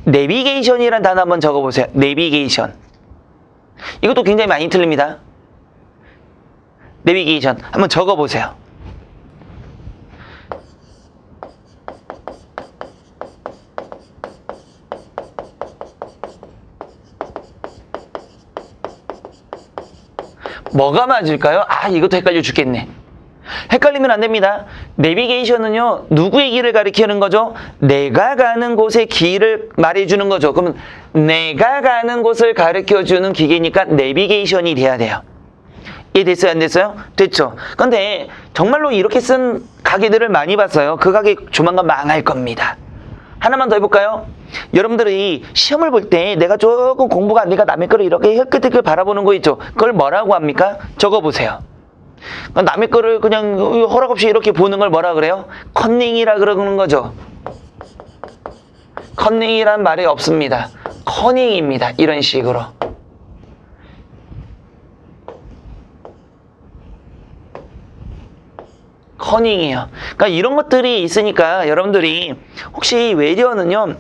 내비게이션이란 단어 한번 적어보세요. 내비게이션. 이것도 굉장히 많이 틀립니다. 내비게이션 한번 적어보세요. 뭐가 맞을까요? 아, 이것도 헷갈려 죽겠네. 헷갈리면 안 됩니다. 내비게이션은요, 누구의 길을 가리키는 거죠? 내가 가는 곳의 길을 말해주는 거죠. 그러면 내가 가는 곳을 가르쳐주는 기계니까 내비게이션이 돼야 돼요. 이해됐어요? 안 됐어요? 됐죠? 근데 정말로 이렇게 쓴 가게들을 많이 봤어요. 그 가게 조만간 망할 겁니다. 하나만 더 해볼까요? 여러분들이 시험을 볼 때 내가 조금 공부가 안 되니까 남의 거를 이렇게 힐끗힐끗 바라보는 거 있죠? 그걸 뭐라고 합니까? 적어보세요. 남의 거를 그냥 허락 없이 이렇게 보는 걸 뭐라 그래요? 컨닝이라 그러는 거죠. 컨닝이란 말이 없습니다. 커닝입니다. 이런 식으로. 커닝이에요. 그러니까 이런 것들이 있으니까 여러분들이 혹시 외래어는요,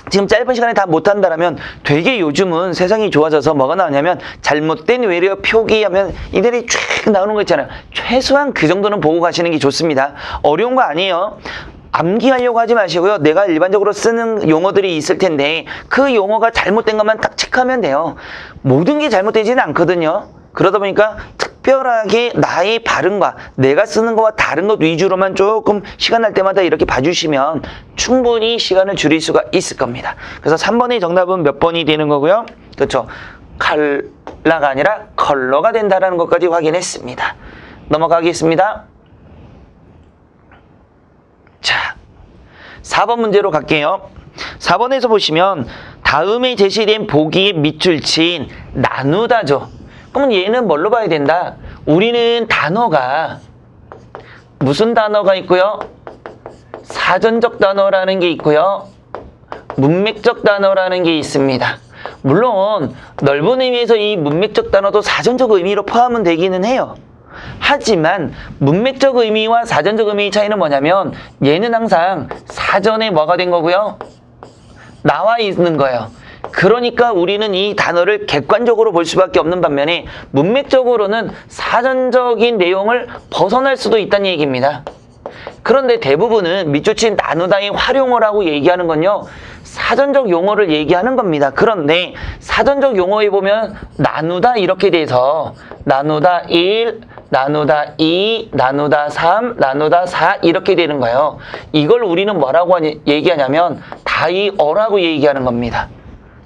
지금 짧은 시간에 다 못한다라면 되게 요즘은 세상이 좋아져서 뭐가 나오냐면 잘못된 외래어 표기하면 이들이 쫙 나오는 거 있잖아요. 최소한 그 정도는 보고 가시는 게 좋습니다. 어려운 거 아니에요. 암기하려고 하지 마시고요. 내가 일반적으로 쓰는 용어들이 있을 텐데 그 용어가 잘못된 것만 딱 체크하면 돼요. 모든 게 잘못되지는 않거든요. 그러다 보니까 특별하게 나의 발음과 내가 쓰는 거와 다른 것 위주로만 조금 시간 날 때마다 이렇게 봐주시면 충분히 시간을 줄일 수가 있을 겁니다. 그래서 3번의 정답은 몇 번이 되는 거고요. 그렇죠. 칼라가 아니라 컬러가 된다는 것까지 확인했습니다. 넘어가겠습니다. 자, 4번 문제로 갈게요. 4번에서 보시면 다음에 제시된 보기의 밑줄치인 나누다죠. 그럼 얘는 뭘로 봐야 된다? 우리는 단어가 무슨 단어가 있고요? 사전적 단어라는 게 있고요. 문맥적 단어라는 게 있습니다. 물론 넓은 의미에서 이 문맥적 단어도 사전적 의미로 포함은 되기는 해요. 하지만 문맥적 의미와 사전적 의미의 차이는 뭐냐면 얘는 항상 사전에 뭐가 된 거고요? 나와 있는 거예요. 그러니까 우리는 이 단어를 객관적으로 볼 수밖에 없는 반면에 문맥적으로는 사전적인 내용을 벗어날 수도 있다는 얘기입니다. 그런데 대부분은 밑줄친 나누다의 활용어라고 얘기하는 건요, 사전적 용어를 얘기하는 겁니다. 그런데 사전적 용어에 보면 나누다 이렇게 돼서 나누다 1, 나누다 2, 나누다 3, 나누다 4 이렇게 되는 거예요. 이걸 우리는 뭐라고 얘기하냐면 다이어라고 얘기하는 겁니다.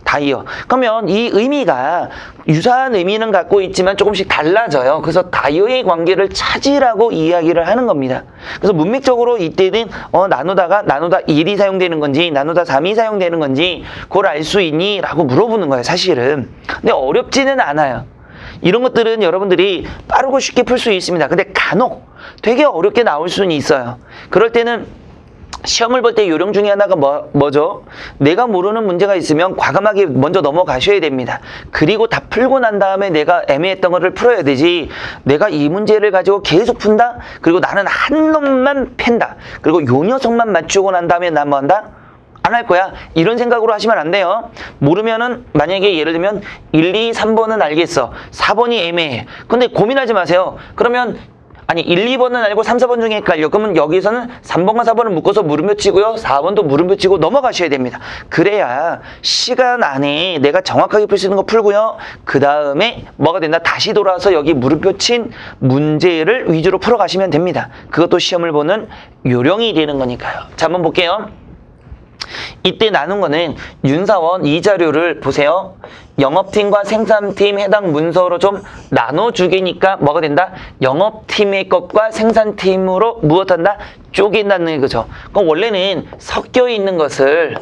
다이어. 그러면 이 의미가 유사한 의미는 갖고 있지만 조금씩 달라져요. 그래서 다이어의 관계를 찾으라고 이야기를 하는 겁니다. 그래서 문맥적으로 이때는 나누다가 나누다 1이 사용되는 건지 나누다 3이 사용되는 건지 그걸 알 수 있니? 라고 물어보는 거예요, 사실은. 근데 어렵지는 않아요. 이런 것들은 여러분들이 빠르고 쉽게 풀 수 있습니다. 근데 간혹 되게 어렵게 나올 수는 있어요. 그럴 때는 시험을 볼 때 요령 중에 하나가 뭐죠? 내가 모르는 문제가 있으면 과감하게 먼저 넘어가셔야 됩니다. 그리고 다 풀고 난 다음에 내가 애매했던 거를 풀어야 되지, 내가 이 문제를 가지고 계속 푼다? 그리고 나는 한 놈만 팬다. 그리고 요 녀석만 맞추고 난 다음에 난 뭐 한다? 안 할 거야. 이런 생각으로 하시면 안 돼요. 모르면은 만약에 예를 들면 1, 2, 3번은 알겠어. 4번이 애매해. 근데 고민하지 마세요. 그러면 아니 1, 2번은 알고 3, 4번 중에 헷갈려. 그러면 여기서는 3번과 4번을 묶어서 물음표 치고요. 4번도 물음표 치고 넘어가셔야 됩니다. 그래야 시간 안에 내가 정확하게 풀 수 있는 거 풀고요. 그 다음에 뭐가 된다? 다시 돌아와서 여기 물음표 친 문제를 위주로 풀어가시면 됩니다. 그것도 시험을 보는 요령이 되는 거니까요. 자, 한번 볼게요. 이때 나눈 거는 윤사원 이 자료를 보세요. 영업팀과 생산팀 해당 문서로 좀 나눠주기니까 뭐가 된다? 영업팀의 것과 생산팀으로 무엇한다? 쪼갠다는 거죠. 그럼 원래는 섞여 있는 것을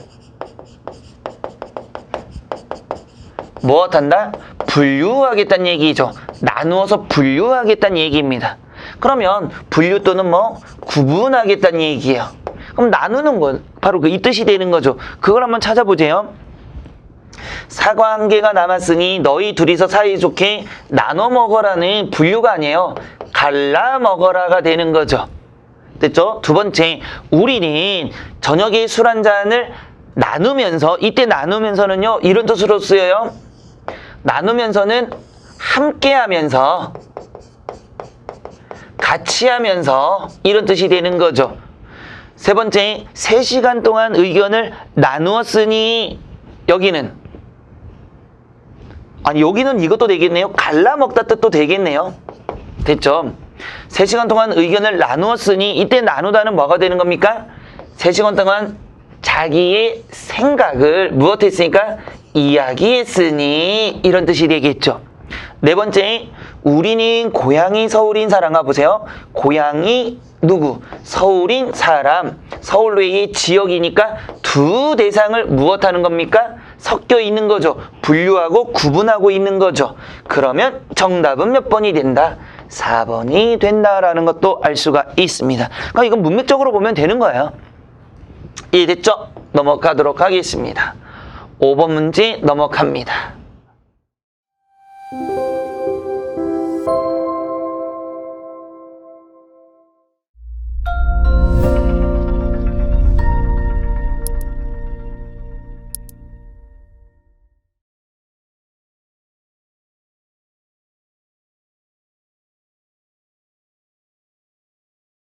무엇한다? 분류하겠다는 얘기죠. 나누어서 분류하겠다는 얘기입니다. 그러면 분류 또는 뭐 구분하겠다는 얘기예요. 그럼 나누는 건 바로 이 뜻이 되는 거죠. 그걸 한번 찾아보세요. 사과 한 개가 남았으니 너희 둘이서 사이좋게 나눠 먹어라는 분류가 아니에요. 갈라 먹어라가 되는 거죠. 됐죠? 두 번째, 우리는 저녁에 술 한 잔을 나누면서, 이때 나누면서는요, 이런 뜻으로 쓰여요. 나누면서는 함께 하면서, 같이 하면서, 이런 뜻이 되는 거죠. 세 번째, 3시간 동안 의견을 나누었으니, 여기는, 아니, 여기는 이것도 되겠네요. 갈라먹다 뜻도 되겠네요. 됐죠? 3시간 동안 의견을 나누었으니, 이때 나누다는 뭐가 되는 겁니까? 3시간 동안 자기의 생각을 무엇했으니까? 이야기했으니, 이런 뜻이 되겠죠. 네 번째, 우리는 고향이 서울인 사람아, 보세요. 고향이 누구? 서울인 사람. 서울 외의 지역이니까 두 대상을 무엇하는 겁니까? 섞여 있는 거죠. 분류하고 구분하고 있는 거죠. 그러면 정답은 몇 번이 된다? 4번이 된다라는 것도 알 수가 있습니다. 그러니까 이건 문맥적으로 보면 되는 거예요. 이해됐죠? 넘어가도록 하겠습니다. 5번 문제 넘어갑니다.